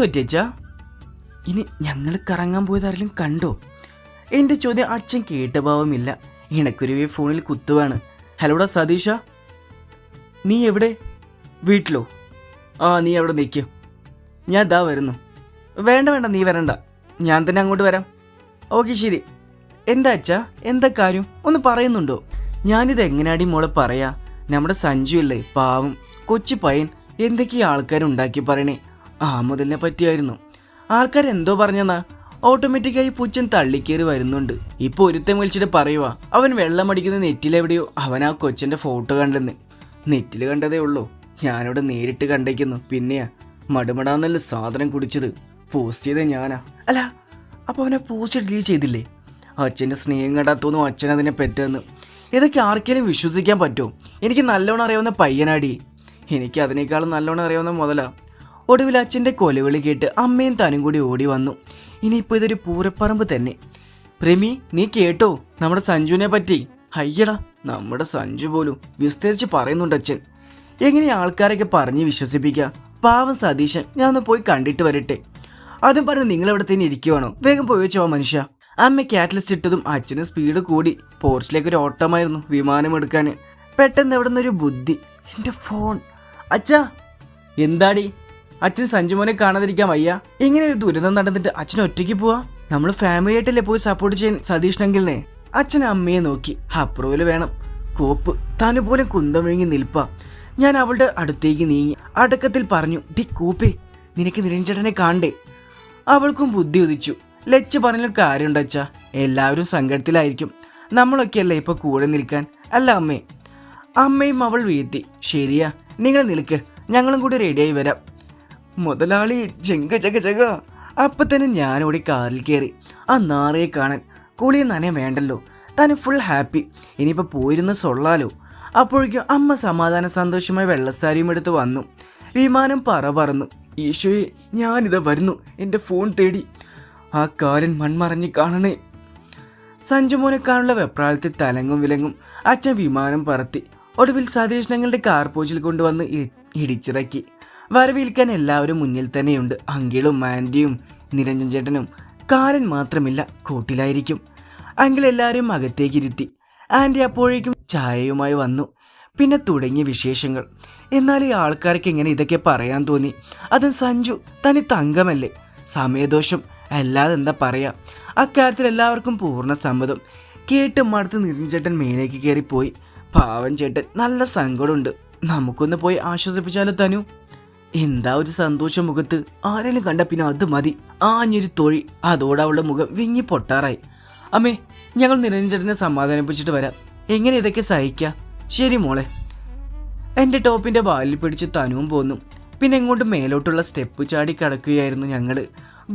പറ്റിയച്ചാ? ഇനി ഞങ്ങൾ കറങ്ങാൻ പോയതാരെങ്കിലും കണ്ടോ? എൻ്റെ ചോദ്യം അച്ഛൻ കേട്ട ഭാവമില്ല. ഇണക്കുരുവി ഫോണിൽ കുത്തുവാണ്. ഹലോടാ സതീഷ, നീ എവിടെ? വീട്ടിലോ? ആ, നീ അവിടെ നിൽക്കും, ഞാൻ ദാ വരുന്നു. വേണ്ട വേണ്ട, നീ വരണ്ട, ഞാൻ തന്നെ അങ്ങോട്ട് വരാം. ഓക്കെ ശരി. എന്താ അച്ഛാ, എന്താ കാര്യം, ഒന്ന് പറയുന്നുണ്ടോ? ഞാനിത് എങ്ങനെയാടി മോളെ പറയാ? നമ്മുടെ സഞ്ജു അല്ലേ, പാവം കൊച്ചു പയ്യൻ, എന്തൊക്കെയാ ആൾക്കാരുണ്ടാക്കി പറയണേ. ആ മുതലിനെ പറ്റിയായിരുന്നു. ആൾക്കാരെന്തോ പറഞ്ഞെന്നാ? ഓട്ടോമാറ്റിക്കായി പുച്ഛൻ തള്ളിക്കേറി വരുന്നുണ്ട്. ഇപ്പൊ ഒരുത്തൻ വിളിച്ചിട്ട് പറയുവാ അവൻ വെള്ളം അടിക്കുന്ന നെറ്റിലെവിടെയോ അവൻ ആ കൊച്ചിന്റെ ഫോട്ടോ കണ്ടെന്ന്. നെറ്റിൽ കണ്ടതേ ഉള്ളൂ, ഞാനിവിടെ നേരിട്ട് കണ്ടേക്കുന്നു. പിന്നെയാ മടുമടാന്നല്ല സാധനം കുടിച്ചത്. പോസ്റ്റ് ചെയ്ത ഞാനാ. അല്ല, അപ്പോൾ അവനെ പോസ്റ്റ് ഡിലീറ്റ് ചെയ്തില്ലേ? അച്ഛൻ്റെ സ്നേഹം കണ്ടാത്തോന്നും അച്ഛൻ അതിനെ പറ്റുമെന്ന്. ഇതൊക്കെ ആർക്കെങ്കിലും വിശ്വസിക്കാൻ പറ്റുമോ? എനിക്ക് നല്ലോണം അറിയാവുന്ന പയ്യനാടി. എനിക്ക് അതിനേക്കാളും നല്ലോണം അറിയാവുന്ന മുതലാ. ഒടുവിൽ അച്ഛൻ്റെ കൊലവിളി കേട്ട് അമ്മയും താനും കൂടി ഓടി വന്നു. ഇനിയിപ്പോൾ ഇതൊരു പൂരപ്പറമ്പ് തന്നെ. പ്രമി, നീ കേട്ടോ നമ്മുടെ സഞ്ജുവിനെ പറ്റി? അയ്യടാ, നമ്മുടെ സഞ്ജു പോലും വിസ്തരിച്ച് പറയുന്നുണ്ട് അച്ഛൻ. എങ്ങനെ ആൾക്കാരൊക്കെ പറഞ്ഞ് വിശ്വസിപ്പിക്കുക? പാവം സതീശൻ, ഞാൻ ഒന്ന് പോയി കണ്ടിട്ട് വരട്ടെ. അതും പറഞ്ഞ് നിങ്ങളെവിടെ തന്നെ ഇരിക്കുവാണോ? വേഗം പോയി വെച്ചോ മനുഷ്യ. അമ്മ കാറ്റലിസ്റ്റ് ഇട്ടതും അച്ഛന് സ്പീഡ് കൂടി. പോർച്ചിലേക്കൊരു ഓട്ടമായിരുന്നു വിമാനം എടുക്കാൻ. പെട്ടെന്ന് എവിടെ നിന്നൊരു ബുദ്ധി. എൻ്റെ ഫോൺ. അച്ഛാ. എന്താടി? അച്ഛൻ സഞ്ജുമോനെ കാണാതിരിക്കാൻ വയ്യ? ഇങ്ങനെ ഒരു ദുരിതം നടന്നിട്ട് അച്ഛൻ ഒറ്റയ്ക്ക് പോവാ? നമ്മൾ ഫാമിലി ആയിട്ടല്ലേ പോയി സപ്പോർട്ട് ചെയ്യാൻ സതീഷ്ണെങ്കിലിനെ. അച്ഛൻ അമ്മയെ നോക്കി. അപ്രൂവൽ വേണം. കോപ്പ് താനുപോലെ കുന്തം വിഴുങ്ങി നിൽപ്പാ. ഞാൻ അവളുടെ അടുത്തേക്ക് നീങ്ങി അടക്കത്തിൽ പറഞ്ഞു, ഡി കൂപ്പേ, നിനക്ക് നിരഞ്ജനെ കാണണ്ടേ? അവൾക്കും ബുദ്ധി ഉദിച്ചു. ലച്ച് പറഞ്ഞാലും കാര്യമുണ്ട് അച്ഛാ, എല്ലാവരും സങ്കടത്തിലായിരിക്കും. നമ്മളൊക്കെയല്ലേ ഇപ്പൊ കൂടെ നിൽക്കാൻ, അല്ല അമ്മേ? അമ്മയും അവൾ വീഴ്ത്തി. ശരിയാ, നിങ്ങൾ നിൽക്ക്, ഞങ്ങളും കൂടി റെഡിയായി വരാം. മുതലാളി ജങ്ക ജഗ ജഗ. അപ്പം തന്നെ ഞാനോടി കാറിൽ കയറി. ആ നാറയെ കാണാൻ. കുളിയും നനയും വേണ്ടല്ലോ. താൻ ഫുൾ ഹാപ്പി. ഇനിയിപ്പോൾ പോയിരുന്ന് സൊള്ളാലോ. അപ്പോഴേക്കും അമ്മ സമാധാന സന്തോഷമായി വെള്ളസാരിയും എടുത്ത് വന്നു. വിമാനം പറന്നു. ഈശോയെ, ഞാനിതാ വരുന്നു, എൻ്റെ ഫോൺ തേടി. ആ കാലൻ മൺമറഞ്ഞ് കാണണേ. സഞ്ജുമോനെ കാണുള്ള വെപ്രാളത്തിൽ തലങ്ങും വിലങ്ങും അച്ഛൻ വിമാനം പറത്തി. ഒടുവിൽ സതീഷ് ഞങ്ങളുടെ കാർ പോച്ചിൽ കൊണ്ടുവന്ന് ഇടിച്ചിറക്കി. വരവേൽക്കാൻ എല്ലാവരും മുന്നിൽ തന്നെയുണ്ട്. അങ്കിളും ആൻറ്റിയും നിരഞ്ജൻ ചേട്ടനും. കാലൻ മാത്രമില്ല, കൂട്ടിലായിരിക്കും. അങ്കിൾ എല്ലാവരും അകത്തേക്കിരുത്തി. ആൻറ്റി അപ്പോഴേക്കും ചായയുമായി വന്നു. പിന്നെ തുടങ്ങിയ വിശേഷങ്ങൾ. എന്നാൽ ഈ ആൾക്കാർക്ക് എങ്ങനെ ഇതൊക്കെ പറയാൻ തോന്നി? അതും സഞ്ജു, തനി തങ്കമല്ലേ? സമയദോഷം അല്ലാതെ എന്താ പറയാ? അക്കാര്യത്തിൽ എല്ലാവർക്കും പൂർണ്ണ സമ്മതം. കേട്ട് മടുത്ത് നിരഞ്ജൻ ചേട്ടൻ മേലേക്ക് കയറിപ്പോയി. പാവൻ ചേട്ടൻ, നല്ല സങ്കടമുണ്ട്. നമുക്കൊന്ന് പോയി ആശ്വസിപ്പിച്ചാലോ തനു? എന്താ ഒരു സന്തോഷം മുഖത്ത്. ആരെങ്കിലും കണ്ട പിന്നെ അത് മതി. ആഞ്ഞൊരു തൊഴി. അതോടെ അവളുടെ മുഖം വിങ്ങി പൊട്ടാറായി. അമ്മേ, ഞങ്ങൾ നിരഞ്ജനെ സമാധാനിപ്പിച്ചിട്ട് വരാം. എങ്ങനെ ഇതൊക്കെ സഹിക്കാം? ശരി മോളെ. എൻ്റെ ടോപ്പിൻ്റെ വാലിൽ പിടിച്ച് തനുവും പോന്നു. പിന്നെ എങ്ങോട്ട് മേലോട്ടുള്ള സ്റ്റെപ്പ് ചാടി കിടക്കുകയായിരുന്നു ഞങ്ങൾ.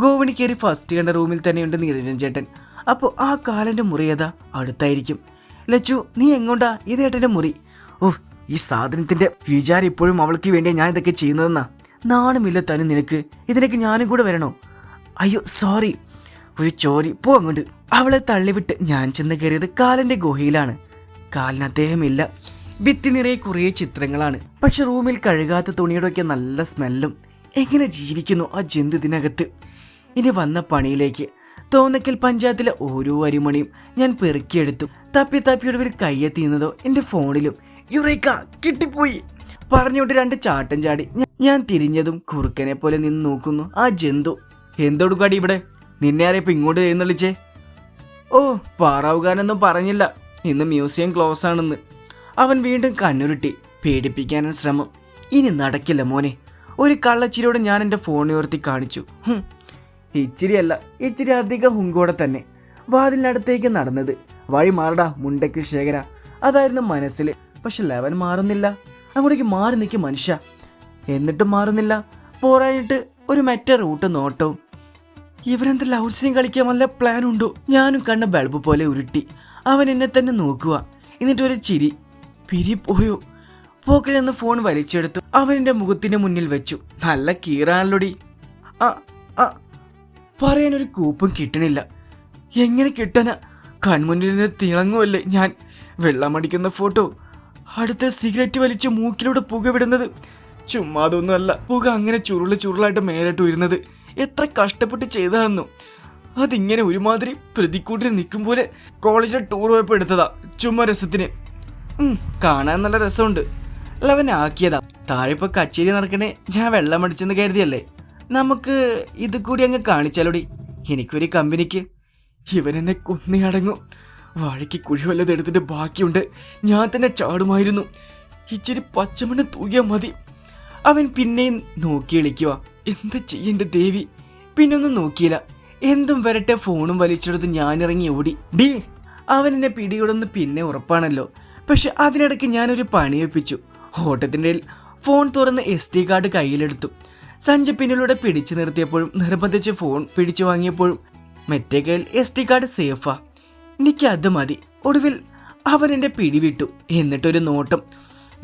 ഗോവണി കയറി ഫസ്റ്റ് കണ്ട റൂമിൽ തന്നെയുണ്ട് നിരഞ്ജൻ ചേട്ടൻ. അപ്പോൾ ആ കാലൻ്റെ മുറി ഏതാ? അടുത്തായിരിക്കും. ലച്ചു, നീ എങ്ങോട്ടാ? ഇതേട്ടൻ്റെ മുറി. ഓഹ്, ഈ സാധനത്തിൻ്റെ വിചാരം ഇപ്പോഴും അവൾക്ക് വേണ്ടിയാ ഞാൻ ഇതൊക്കെ ചെയ്യുന്നതെന്നാ? നാണമില്ല തനു നിനക്ക്? ഇതിലേക്ക് ഞാനും കൂടെ വരണോ? അയ്യോ സോറി, ഒരു ചോരി, പോ അങ്ങോട്ട്. അവളെ തള്ളിവിട്ട് ഞാൻ ചെന്ന് കയറിയത് കാലൻ്റെ ഗുഹയിലാണ്. കാലിന് അദ്ദേഹമില്ല. ഭിത്തി നിറയെ കുറേ ചിത്രങ്ങളാണ്. പക്ഷെ റൂമിൽ കഴുകാത്ത തുണിയുടെയൊക്കെ നല്ല സ്മെല്ലും. എങ്ങനെ ജീവിക്കുന്നു ആ ജന്തു ഇതിനകത്ത്? ഇനി വന്ന പണിയിലേക്ക്. തോന്നക്കൽ പഞ്ചായത്തിലെ ഓരോ അരിമണിയും ഞാൻ പെറുക്കിയെടുത്തു. തപ്പിയൊടുവിൽ കയ്യെത്തിയുന്നതോ എൻ്റെ ഫോണിലും. യുറേക്ക, കിട്ടിപ്പോയി പറഞ്ഞുകൊണ്ട് 2 ചാട്ടം ചാടി. ഞാൻ തിരിഞ്ഞതും കുറുക്കനെ പോലെ നിന്ന് നോക്കുന്നു ആ ജന്തു. എന്തൊടുക്കാടി ഇവിടെ? നിന്നെ ആരെയപ്പോൾ ഇങ്ങോട്ട് എഴുന്നള്ളിച്ചേ? ഓ, പാറാവുകാനൊന്നും പറഞ്ഞില്ല, ഇന്ന് മ്യൂസിയം ക്ലോസ് ആണെന്ന്. അവൻ വീണ്ടും കണ്ണുരുട്ടി. പേടിപ്പിക്കാനും ശ്രമം. ഇനി നടക്കില്ല മോനെ. ഒരു കള്ളച്ചിരിയോടെ ഞാൻ എൻ്റെ ഫോൺ ഉയർത്തി കാണിച്ചു. ഇച്ചിരിയല്ല, ഇച്ചിരി അധികം ഹുങ്കോടെ തന്നെ. വാതിലിനടുത്തേക്ക് നടന്നത്. വഴി മാറടാ മുണ്ടയ്ക്ക് ശേഖര, അതായിരുന്നു മനസ്സിൽ. പക്ഷെ ലെവൻ മാറുന്നില്ല. അങ്ങോട്ടേക്ക് മാറി നിൽക്കും മനുഷ്യ. എന്നിട്ടും മാറുന്നില്ല. പോരായിട്ട് ഒരു മറ്റേ റൂട്ട് നോട്ടവും. ഇവരെന്ത് ലൗഡ് സീൻ കളിക്കാൻ വല്ല പ്ലാൻ ഉണ്ടോ? ഞാനും കണ്ണ ബൾബ് പോലെ ഉരുട്ടി. അവൻ എന്നെ തന്നെ നോക്കുക. എന്നിട്ടൊരു ചിരി. പിരി പോയോ? പോക്കലെന്ന് ഫോൺ വലിച്ചെടുത്തു. അവൻ്റെ മുഖത്തിന്റെ മുന്നിൽ വെച്ചു. നല്ല കീറാണല്ലോടി. പറയാനൊരു കൂപ്പും കിട്ടണില്ല. എങ്ങനെ കിട്ടാനാ? കൺമുന്നിൽ നിന്ന് തിളങ്ങുമല്ലേ ഞാൻ. വെള്ളമടിക്കുന്ന ഫോട്ടോ. അടുത്ത സിഗരറ്റ് വലിച്ച് മൂക്കിലൂടെ പുക വിടുന്നത്. ചുമ്മാതൊന്നുമല്ല, പുക അങ്ങനെ ചുരുളായിട്ട് മേലോട്ട് വരുന്നത്. എത്ര കഷ്ടപ്പെട്ട് ചെയ്തതെന്നു. അതിങ്ങനെ ഒരുമാതിരി പ്രതിക്കൂട്ടിൽ നിൽക്കും പോലെ കോളേജിലെ ടൂർ പോയപ്പോൾ എടുത്തതാ, ചുമ്മാ രസത്തിന്. കാണാൻ നല്ല രസമുണ്ട്. ലവൻ ആക്കിയതാ. താഴെ ഇപ്പോൾ കച്ചേരി നടക്കണേ, ഞാൻ വെള്ളം അടിച്ചെന്ന് കരുതിയല്ലേ. നമുക്ക് ഇത് കൂടി അങ്ങ് കാണിച്ചാലോടി, എനിക്കൊരു കമ്പനിക്ക്. ഇവരെന്നെ കൊന്നയടങ്ങും. വാഴയ്ക്ക് കുഴി വല്ലത് എടുത്തിട്ട് ബാക്കിയുണ്ട്, ഞാൻ തന്നെ ചാടുമായിരുന്നു. ഇച്ചിരി പച്ചമണ്ണ് തൂകിയാൽ മതി. അവൻ പിന്നെയും നോക്കി വിളിക്കുക. എന്താ ചെയ്യണ്ട ദേവി. പിന്നൊന്നും നോക്കിയില്ല. എന്തും വരട്ടെ, ഫോണും വലിച്ചെടുത്ത് ഞാനിറങ്ങി ഓടി. ഡി, അവൻ എന്നെ പിടികൂടുന്ന് പിന്നെ ഉറപ്പാണല്ലോ. പക്ഷെ അതിനിടയ്ക്ക് ഞാനൊരു പണി വെപ്പിച്ചു. ഓട്ടത്തിൻ്റെ ഫോൺ തുറന്ന് SD കാർഡ് കയ്യിലെടുത്തു. സഞ്ജയ് പിന്നിലൂടെ പിടിച്ചു നിർത്തിയപ്പോഴും നിർബന്ധിച്ച് ഫോൺ പിടിച്ചു വാങ്ങിയപ്പോഴും മറ്റേ കയ്യിൽ SD കാർഡ് സേഫാ. എനിക്കത് മതി. ഒടുവിൽ അവൻ എൻ്റെ പിടിവിട്ടു. എന്നിട്ടൊരു നോട്ടം.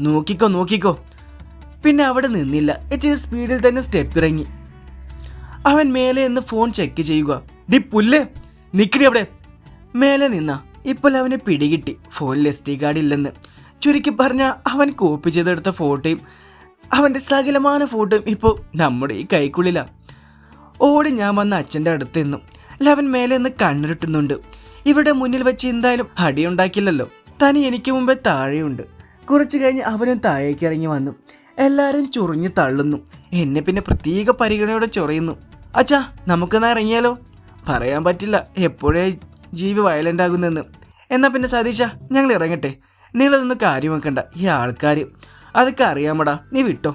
നോക്കിക്കോ നോക്കിക്കോ. പിന്നെ അവിടെ നിന്നില്ല. ഇച്ചിരി സ്പീഡിൽ തന്നെ സ്റ്റെപ്പ് ഇറങ്ങി. അവൻ മേലെ നിന്ന് ഫോൺ ചെക്ക് ചെയ്യുക. ഡി പുല്ല്, നിക്കടി അവിടെ. മേലെ നിന്നാ. ഇപ്പോൾ അവനെ പിടികിട്ടി. ഫോണിൽ SD കാർഡ് ഇല്ലെന്ന്. ചുരുക്കി പറഞ്ഞ അവൻ കോപ്പി ചെയ്തെടുത്ത ഫോട്ടോയും അവൻ്റെ സകലമായ ഫോട്ടോയും ഇപ്പോൾ നമ്മുടെ ഈ കൈക്കുള്ളിലാണ്. ഓടി ഞാൻ വന്ന അച്ഛൻ്റെ അടുത്ത് നിന്നു. ലവൻ മേലെ നിന്ന് കണ്ണിരുട്ടുന്നുണ്ട്. ഇവിടെ മുന്നിൽ വെച്ച് എന്തായാലും അടിയുണ്ടാക്കില്ലല്ലോ. തനി എനിക്ക് മുമ്പേ താഴെയുണ്ട്. കുറച്ചു കഴിഞ്ഞ് അവനും താഴേക്ക് ഇറങ്ങി വന്നു. എല്ലാവരും ചൊറിഞ്ഞു തള്ളുന്നു. എന്നെ പിന്നെ പ്രത്യേക പരിഗണനയോടെ ചൊറിയുന്നു. അച്ഛാ, നമുക്കെന്നാ ഇറങ്ങിയാലോ? പറയാൻ പറ്റില്ല എപ്പോഴേ ജീവി വയലൻ്റ് ആകുന്നെന്ന്. എന്നാൽ പിന്നെ സതീശ, ഞങ്ങൾ ഇറങ്ങട്ടെ. നിങ്ങളതൊന്നും കാര്യം വെക്കണ്ട. ഈ ആൾക്കാർ അതൊക്കെ അറിയാമടാ, നീ വിട്ടോ.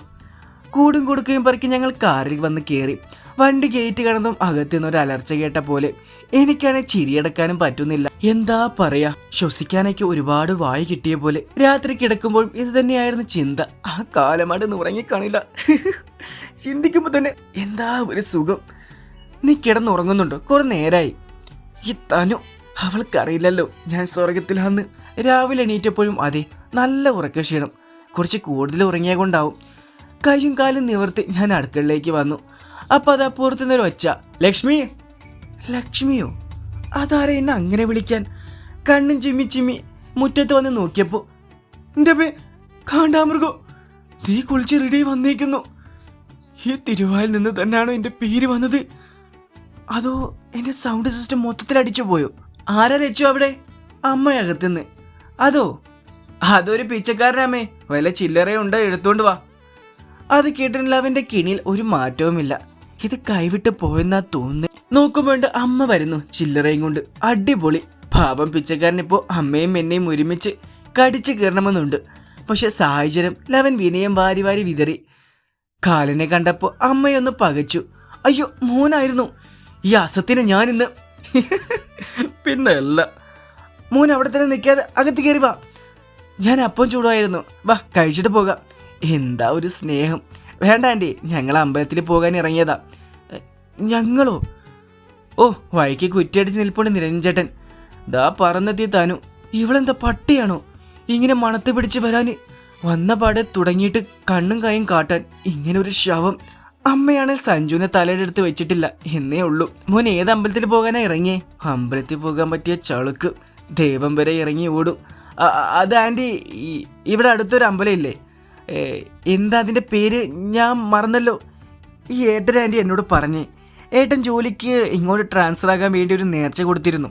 കൂടും കൊടുക്കുകയും പറക്കി ഞങ്ങൾ കാറിൽ വന്ന് കയറി. വണ്ടി ഗേറ്റ് കടന്നും അകത്തുനിന്ന് ഒരു അലർച്ച കേട്ട പോലെ. എനിക്കാണെ ചിരിയടക്കാനും പറ്റുന്നില്ല. എന്താ പറയാ, ശ്വസിക്കാനൊക്കെ ഒരുപാട് വായു കിട്ടിയ പോലെ. രാത്രി കിടക്കുമ്പോഴും ഇത് തന്നെയായിരുന്നു ചിന്ത. ആ കാലമാട് ഉറങ്ങിക്കാണില്ല. ചിന്തിക്കുമ്പോൾ തന്നെ എന്താ ഒരു സുഖം. നീ കിടന്നുറങ്ങുന്നുണ്ടോ? കുറെ നേരായി. ഈ തനു, അവൾക്കറിയില്ലല്ലോ ഞാൻ സ്വർഗത്തിലാന്ന്. രാവിലെ എണീറ്റപ്പോഴും അതെ, നല്ല ഉറക്കക്ഷീണം. കുറച്ച് കൂടുതൽ ഉറങ്ങിയ കൊണ്ടാവും. കൈയും കാലും നിവർത്തി ഞാൻ അടുക്കളയിലേക്ക് വന്നു. അപ്പം അതാ പുറത്തുനിന്നൊരു ഒച്ച. ലക്ഷ്മി. ലക്ഷ്മിയോ? അതാരെ എന്നെ അങ്ങനെ വിളിക്കാൻ? കണ്ണും ചിമ്മി ചിമ്മി മുറ്റത്ത് വന്ന് നോക്കിയപ്പോൾ എൻ്റെ കാണ്ടാമൃഗോ തീ കുളിച്ച് റെഡി വന്നേക്കുന്നു. ഈ തിരുവായിൽ നിന്ന് തന്നെയാണോ എൻ്റെ പേര് വന്നത്? അതോ എൻ്റെ സൗണ്ട് സിസ്റ്റം മൊത്തത്തിൽ അടിച്ചു പോയോ? ആരാ ലച്ചു അവിടെ? അമ്മയകത്തുനിന്ന്. അതൊരു പിച്ചക്കാരനാമേ. വല്ല ചില്ലറയുണ്ടോ? എടുത്തോണ്ട് വാ. അത് കേട്ടിട്ടില്ല. അവൻ്റെ കിണിയിൽ ഒരു മാറ്റവുമില്ല. ഇത് കൈവിട്ട് പോയെന്നാ തോന്നുന്നു. നോക്കുമ്പോണ്ട് അമ്മ വരുന്നു ചില്ലറയും കൊണ്ട്. അടിപൊളി. പാവം പിച്ചക്കാരനിപ്പോ അമ്മയും എന്നെയും ഒരുമിച്ച് കടിച്ചു കയറണമെന്നുണ്ട്. പക്ഷെ സാഹചര്യം ലവൻ വിനയം വാരി വാരി വിതറി. കാലിനെ കണ്ടപ്പോൾ അമ്മയൊന്ന് പകച്ചു. അയ്യോ, മോനായിരുന്നു ഈ അസത്തിനെ ഞാനിന്ന്. പിന്നെ അല്ല. മോൻ അവിടെ തന്നെ നിൽക്കാതെ അകത്ത് കയറി വാ. ഞാൻ അപ്പം ചൂടായിരുന്നു. വാ, കഴിച്ചിട്ട് പോകാം. എന്താ ഒരു സ്നേഹം. വേണ്ട ആൻറ്റി, ഞങ്ങൾ അമ്പലത്തിൽ പോകാൻ ഇറങ്ങിയതാ. ഞങ്ങളോ? ഓ, വഴിക്ക് കുറ്റിയടിച്ച് നിൽപ്പുണ്ട് നിരഞ്ജേട്ടൻ. ദാ പറന്നെത്തി താനു. ഇവളെന്താ പട്ടിയാണോ ഇങ്ങനെ മണത്ത് പിടിച്ച് വരാൻ? വന്ന പാടെ തുടങ്ങിയിട്ട് കണ്ണും കൈയും കാട്ടാൻ ഇങ്ങനെ ഒരു ശവം. അമ്മയാണെങ്കിൽ സഞ്ജുവിനെ തലയെടുത്ത് വെച്ചിട്ടില്ല എന്നേ ഉള്ളൂ. മോൻ ഏത് അമ്പലത്തിൽ പോകാനാ ഇറങ്ങിയേ? അമ്പലത്തിൽ പോകാൻ പറ്റിയ ചളുക്ക്. ദൈവം വരെ ഇറങ്ങി ഓടും. അത് ആൻറ്റി, ഇവിടെ അടുത്തൊരു അമ്പലം ഇല്ലേ? എന്താ അതിൻ്റെ പേര്? ഞാൻ മറന്നല്ലോ. ഈ ഏട്ടൻ ആൻറ്റി എന്നോട് പറഞ്ഞേ. ഏട്ടൻ ജോലിക്ക് ഇങ്ങോട്ട് ട്രാൻസ്ഫർ ആകാൻ വേണ്ടി ഒരു നേർച്ച കൊടുത്തിരുന്നു.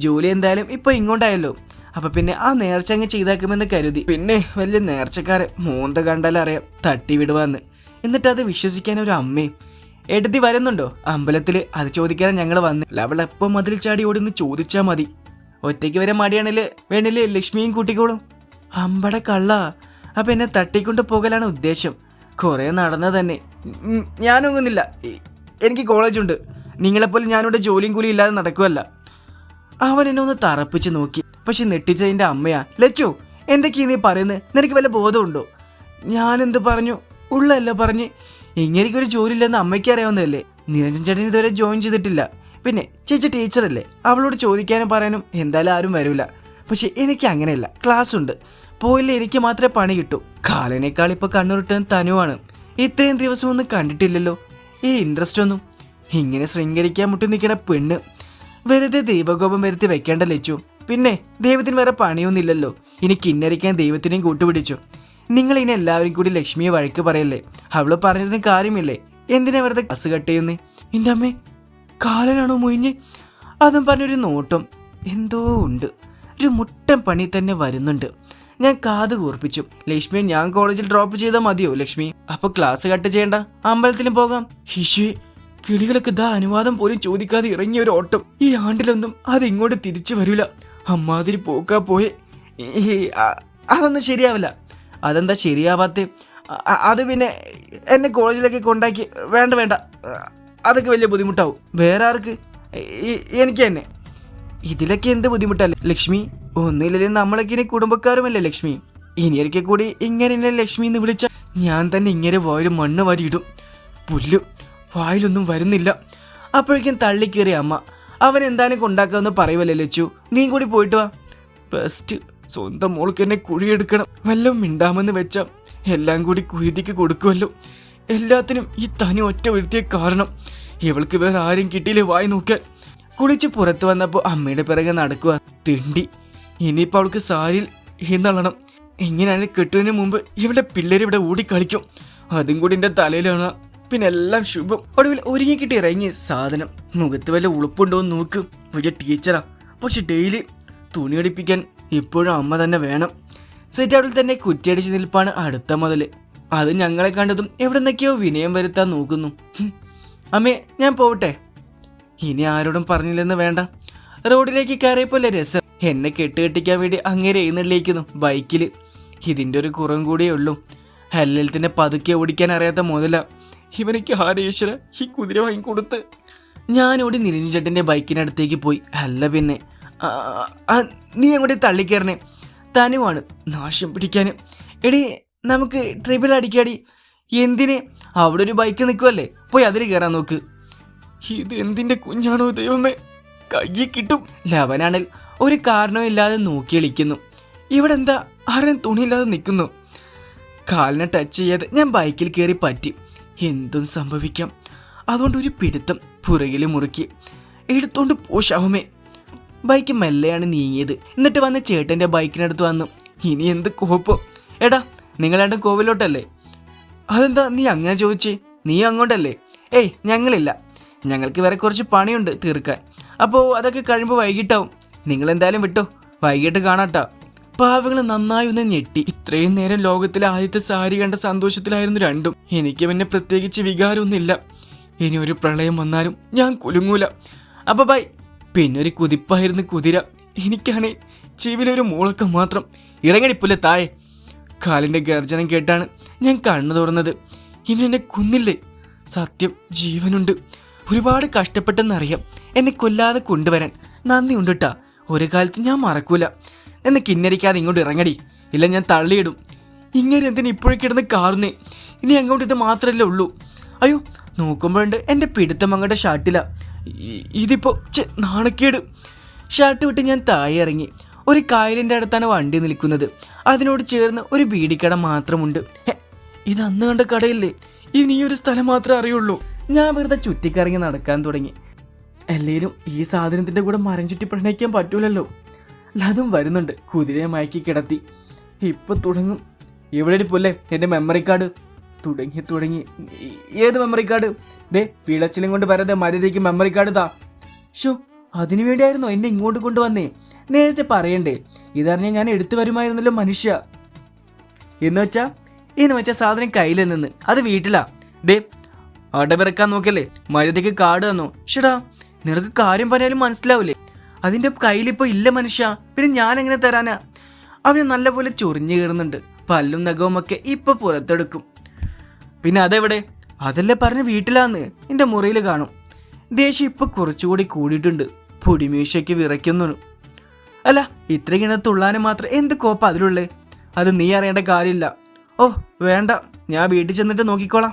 ജോലി എന്തായാലും ഇപ്പോൾ ഇങ്ങോട്ടായല്ലോ. അപ്പം പിന്നെ ആ നേർച്ച അങ്ങ് ചെയ്താക്കുമെന്ന് കരുതി. പിന്നെ വലിയ നേർച്ചക്കാരെ മൂന്ത കണ്ടാലറിയാം തട്ടി വിടുവാന്ന്. എന്നിട്ട് അത് വിശ്വസിക്കാൻ ഒരു അമ്മയും. ഏട്ടത്തി വരുന്നുണ്ടോ അമ്പലത്തിൽ? അത് ചോദിക്കാനാണ് ഞങ്ങൾ വന്നില്ല. അവൾ എപ്പോൾ മതിൽ ചാടി ഓടിന്ന് ചോദിച്ചാൽ മതി. ഒറ്റയ്ക്ക് വരെ മടിയാണല്ലേ? വേണില്ലേ ലക്ഷ്മിയും കൂട്ടിക്കോളും. അമ്പട കള്ള. അപ്പം എന്നെ തട്ടിക്കൊണ്ട് പോകലാണ് ഉദ്ദേശം. കുറേ നടന്ന തന്നെ. ഞാനൊങ്ങുന്നില്ല, എനിക്ക് കോളേജുണ്ട്. നിങ്ങളെപ്പോലെ ഞാനിവിടെ ജോലിയും കൂലി ഇല്ലാതെ നടക്കുമല്ല. അവൻ എന്നെ ഒന്ന് തറപ്പിച്ച് നോക്കി. പക്ഷെ നെട്ടിച്ചതിൻ്റെ അമ്മയാ. ലച്ചു, എന്തൊക്കെയാ നീ പറയുന്നത്? നിനക്ക് വല്ല ബോധമുണ്ടോ? ഞാനെന്ത് പറഞ്ഞു? ഉള്ളല്ല പറഞ്ഞ്. ഇങ്ങനെയൊരു ജോലി ഇല്ലെന്ന് അമ്മയ്ക്ക് അറിയാവുന്നതല്ലേ. നിരഞ്ജൻ ചേട്ടൻ ഇതുവരെ ജോയിൻ ചെയ്തിട്ടില്ല. പിന്നെ ചേച്ചി ടീച്ചറല്ലേ, അവളോട് ചോദിക്കാനും പറയാനും എന്തായാലും ആരും വരില്ല. പക്ഷെ എനിക്ക് അങ്ങനെയല്ല, ക്ലാസ് ഉണ്ട്. പോയില്ല എനിക്ക് മാത്രമേ പണി കിട്ടൂ. കാലനേക്കാൾ ഇപ്പോൾ കണ്ണുരുട്ടുന്ന തനുവാണ്. ഇത്രയും ദിവസം ഒന്നും കണ്ടിട്ടില്ലല്ലോ ഈ ഇൻട്രസ്റ്റ് ഒന്നും. ഇങ്ങനെ ശൃംഗരിക്കാൻ മുട്ടി നിൽക്കണ പെണ്ണ് വെറുതെ ദൈവകോപം വരുത്തി വെക്കേണ്ട ലച്ചു. പിന്നെ ദൈവത്തിന് വേറെ പണിയൊന്നുമില്ലല്ലോ. ഇനി കിന്നരിക്കാൻ ദൈവത്തിനെയും കൂട്ടുപിടിച്ചു. നിങ്ങൾ ഇനി എല്ലാവരും കൂടി ലക്ഷ്മിയെ വഴക്ക് പറയല്ലേ. അവള് പറഞ്ഞതിന് കാര്യമില്ലേ? എന്തിനാ വെറുതെ കസ് കട്ട് ചെയ്യുന്നേ? എൻ്റെ അമ്മേ, കാലനാണോ മൊയിഞ്ഞ്? അതും പറഞ്ഞൊരു നോട്ടം എന്തോ ഉണ്ട്. ഒരു മുട്ടൻ പണി തന്നെ വരുന്നുണ്ട്. ഞാൻ കാത് കൂർപ്പിച്ചു. ലക്ഷ്മി, ഞാൻ കോളേജിൽ ഡ്രോപ്പ് ചെയ്താൽ മതിയോ ലക്ഷ്മി? അപ്പൊ ക്ലാസ് കട്ട് ചെയ്യണ്ട, അമ്പലത്തിലും പോകാം. ഹിഷേ, കിളികളൊക്കെ ദാ അനുവാദം പോലും ചോദിക്കാതെ ഇറങ്ങിയ ഒരു ഓട്ടം. ഈ ആണ്ടിലൊന്നും അതിങ്ങോട്ട് തിരിച്ചു വരില്ല. അമ്മാതിരി പോക്കാ പോയെ. അതൊന്നും ശരിയാവില്ല. അതെന്താ ശരിയാവാത്ത? അത് പിന്നെ എന്നെ കോളേജിലേക്ക് കൊണ്ടാക്കി. വേണ്ട, അതൊക്കെ വലിയ ബുദ്ധിമുട്ടാവും. വേറെ ആർക്ക്? എനിക്ക് തന്നെ. ഇതിലൊക്കെ എന്ത് ബുദ്ധിമുട്ടല്ലേ ലക്ഷ്മി? ഒന്നില്ലെങ്കിലും നമ്മളൊക്കെ ഇനി കുടുംബക്കാരുമല്ലേ ലക്ഷ്മി? ഇനിയൊരിക്കൽ കൂടി ഇങ്ങനെ ലക്ഷ്മി എന്ന് വിളിച്ച ഞാൻ തന്നെ ഇങ്ങനെ വായിൽ മണ്ണ് വാരിയിടും. പുല്ല് വായിലൊന്നും വരുന്നില്ല. അപ്പോഴേക്കും തള്ളിക്കേറിയ അമ്മ, അവൻ എന്തായാലും കൊണ്ടാക്കാമെന്ന് പറയുമല്ലേ ലച്ചു, നീ കൂടി പോയിട്ട് വാ. ബെസ്റ്റ്, സ്വന്തം മോൾക്ക് എന്നെ കുഴിയെടുക്കണം. വല്ലതും മിണ്ടാമെന്ന് വെച്ച എല്ലാം കൂടി കുരുതിക്ക് കൊടുക്കുമല്ലോ. എല്ലാത്തിനും ഈ തനി ഒറ്റ ഒരുത്തിയ കാരണം. ഇവൾക്ക് വേറെ ആരും കിട്ടിയില്ലേ വായി നോക്കാൻ. കുളിച്ച് പുറത്തു വന്നപ്പോൾ അമ്മയുടെ പിറകെ നടക്കുക. തിണ്ടി, ഇനിയിപ്പോൾ അവൾക്ക് സാരിയിൽ എഴുന്നള്ളണം. എങ്ങനെയാണ് കെട്ടുന്നതിന് മുമ്പ് ഇവിടെ പിള്ളേർ ഇവിടെ ഓടിക്കളിക്കും. അതും കൂടി എൻ്റെ തലയിലാണ്. പിന്നെ എല്ലാം ശുഭം. ഒടുവിൽ ഒരുങ്ങിക്കിട്ടി ഇറങ്ങിയ സാധനം. മുഖത്ത് വല്ല ഉളുപ്പുണ്ടോ എന്ന് നോക്ക്. വലിയ ടീച്ചറാ, പക്ഷെ ഡെയിലി തുണി അടിപ്പിക്കാൻ ഇപ്പോഴും അമ്മ തന്നെ വേണം. സെറ്റൗട്ടിൽ തന്നെ കുറ്റിയടിച്ച് നിൽപ്പാണ് അടുത്ത മുതൽ. അത് ഞങ്ങളെ കണ്ടതും എവിടെ നിന്നൊക്കെയോ വിനയം വരുത്താൻ നോക്കുന്നു. അമ്മേ, ഞാൻ പോവട്ടെ. ഇനി ആരോടും പറഞ്ഞില്ലെന്ന് വേണ്ട. റോഡിലേക്ക് കയറിയപ്പോലെ രസം. എന്നെ കെട്ടുകെട്ടിക്കാൻ വേണ്ടി അങ്ങേരെ എഴുന്നള്ളിക്കുന്നു ബൈക്കിൽ. ഇതിൻ്റെ ഒരു കുറവും കൂടിയേ ഉള്ളൂ. ഹെല്ലത്തിന് പതുക്കെ ഓടിക്കാൻ അറിയാത്ത മുതല ഇവനിക്ക്. ആരേശ്വര, ഈ കുതിര വാങ്ങിക്കൊടുത്ത്. ഞാനോടി നിരഞ്ജേട്ടൻ്റെ ബൈക്കിനടുത്തേക്ക് പോയി. അല്ല പിന്നെ, നീ അങ്ങോട്ട് തള്ളിക്കയറണേ. തനുവാണ് നാശം പിടിക്കാൻ. എടി, നമുക്ക് ട്രിപ്പിൾ അടിക്കാടി. എന്തിന്? അവിടെ ഒരു ബൈക്ക് നിൽക്കുമല്ലേ, പോയി അതിൽ കയറാൻ നോക്ക്. ഇത് എന്തിൻ്റെ കുഞ്ഞാണോ ദൈവമേ, കയ്യിൽ കിട്ടും. ലവനാണെങ്കിൽ ഒരു കാരണവും ഇല്ലാതെ നോക്കി കളിക്കുന്നു. ഇവിടെ എന്താ ആരും തുണിയില്ലാതെ നിൽക്കുന്നു. കാലിനെ ടച്ച് ചെയ്യാതെ ഞാൻ ബൈക്കിൽ കയറി പറ്റി. എന്തും സംഭവിക്കാം. അതുകൊണ്ട് ഒരു പിടുത്തം പുറകിൽ മുറുക്കി എടുത്തോണ്ട് പോശാവുമേ. ബൈക്ക് മെല്ലെയാണ് നീങ്ങിയത്. എന്നിട്ട് വന്ന് ചേട്ടൻ്റെ ബൈക്കിനടുത്ത് വന്നു. ഇനി എന്ത് കോപ്പോ. എടാ, നിങ്ങളാണ്ട് കോവിലോട്ടല്ലേ? അതെന്താ നീ അങ്ങനെ ചോദിച്ചേ? നീ അങ്ങോട്ടല്ലേ? ഏയ്, ഞങ്ങളില്ല. ഞങ്ങൾക്ക് വേറെ കുറച്ച് പണിയുണ്ട് തീർക്കാൻ. അപ്പോൾ അതൊക്കെ കഴിയുമ്പോൾ വൈകിട്ടാവും. നിങ്ങളെന്തായാലും വിട്ടോ, വൈകിട്ട് കാണാട്ടാ. പാവകൾ നന്നായി ഒന്ന് ഞെട്ടി. ഇത്രയും നേരം ലോകത്തിലെ ആദ്യത്തെ സാരി കണ്ട സന്തോഷത്തിലായിരുന്നു രണ്ടും. എനിക്ക് പിന്നെ പ്രത്യേകിച്ച് വികാരമൊന്നുമില്ല. ഇനി ഒരു പ്രളയം വന്നാലും ഞാൻ കുലുങ്ങൂല. അപ്പോൾ ബൈ. പിന്നൊരു കുതിപ്പായിരുന്നു കുതിര. എനിക്കാണ് ചെവിലൊരു മൂളക്കം മാത്രം. ഇറങ്ങടിപ്പില്ല താഴെ. കാലിൻ്റെ ഗർജനം കേട്ടാണ് ഞാൻ കണ്ണു തുറന്നത്. ഇവനെന്നെ കൊന്നില്ലേ? സത്യം, ജീവനുണ്ട്. ഒരുപാട് കഷ്ടപ്പെട്ടെന്നറിയാം എന്നെ കൊല്ലാതെ കൊണ്ടുവരാൻ. നന്ദിയുണ്ട് കേട്ടാ. ഒരു കാലത്ത് ഞാൻ മറക്കൂല. എന്നെ കിന്നരിക്കാതെ ഇങ്ങോട്ട് ഇറങ്ങടി, ഇല്ല ഞാൻ തള്ളിയിടും. ഇങ്ങനെ എന്തിനു ഇപ്പോഴേക്കിടന്ന് കാറുന്നേ? ഇനി അങ്ങോട്ട് ഇത് മാത്രമല്ലേ ഉള്ളൂ. അയ്യോ, നോക്കുമ്പോഴുണ്ട് എൻ്റെ പിടുത്തം അങ്ങോട്ട് ഷർട്ടില്ല. ഇതിപ്പോൾ നാണക്കേട്. ഷർട്ട് വിട്ട് ഞാൻ താഴെ ഇറങ്ങി. ഒരു കായലിൻ്റെ അടുത്താണ് വണ്ടി നിൽക്കുന്നത്. അതിനോട് ചേർന്ന് ഒരു ബീഡിക്കട മാത്രമുണ്ട്. ഇത് അന്ന് കണ്ട കടയില്ലേ? ഇനി ഈ ഒരു സ്ഥലം മാത്രമേ അറിയുള്ളൂ. ഞാൻ വെറുതെ ചുറ്റിക്കറങ്ങി നടക്കാൻ തുടങ്ങി. എല്ലാവരും ഈ സാധനത്തിൻ്റെ കൂടെ മരം ചുറ്റി പ്രണയിക്കാൻ പറ്റൂലല്ലോ. അതും വരുന്നുണ്ട്. കുതിരയെ മയക്കി കിടത്തി. ഇപ്പം തുടങ്ങും. ഇവിടെ പോലെ എൻ്റെ മെമ്മറി കാർഡ്. തുടങ്ങി. ഏത് മെമ്മറി കാർഡ്? ദേ, വിളച്ചിലും കൊണ്ട് വരാതെ മര്യാദയ്ക്ക് മെമ്മറി കാർഡ് താ. ഷോ, അതിനു വേണ്ടിയായിരുന്നോ എന്നെ ഇങ്ങോട്ട് കൊണ്ടുവന്നേ? നേരത്തെ പറയണ്ടേ? ഇതറിഞ്ഞാൽ ഞാൻ എടുത്തു വരുമായിരുന്നല്ലോ മനുഷ്യ. എന്ന് വെച്ചാൽ സാധനം കയ്യിൽ നിന്ന് അത് വീട്ടിലാ. ദേ, അടവിറക്കാൻ നോക്കല്ലേ, മര്യാദയ്ക്ക് കാർഡ് തന്നോ. ഷടാ, നിനക്ക് കാര്യം പറഞ്ഞാലും മനസ്സിലാവില്ലേ? അതിൻ്റെ കയ്യിലിപ്പോൾ ഇല്ല മനുഷ്യ. പിന്നെ ഞാൻ എങ്ങനെ തരാനാ? അവന് നല്ലപോലെ ചൊറിഞ്ഞു കയറുന്നുണ്ട്. പല്ലും നഖവും ഒക്കെ ഇപ്പോൾ പുറത്തെടുക്കും. പിന്നെ അതെവിടെ? അതല്ലേ പറഞ്ഞ് വീട്ടിലാന്ന്. എൻ്റെ മുറിയിൽ കാണും. ദേഷ്യം ഇപ്പോൾ കുറച്ചുകൂടി കൂടിയിട്ടുണ്ട്. പൊടിമീശയ്ക്ക് വിറയ്ക്കുന്നു. അല്ല, ഇത്രയ്ക്കിണ തുള്ളാനും മാത്രം എന്ത് കോപ്പ അതിലുള്ളേ? അത് നീ അറിയേണ്ട കാര്യമില്ല. ഓ വേണ്ട, ഞാൻ വീട്ടിൽ ചെന്നിട്ട് നോക്കിക്കോളാം.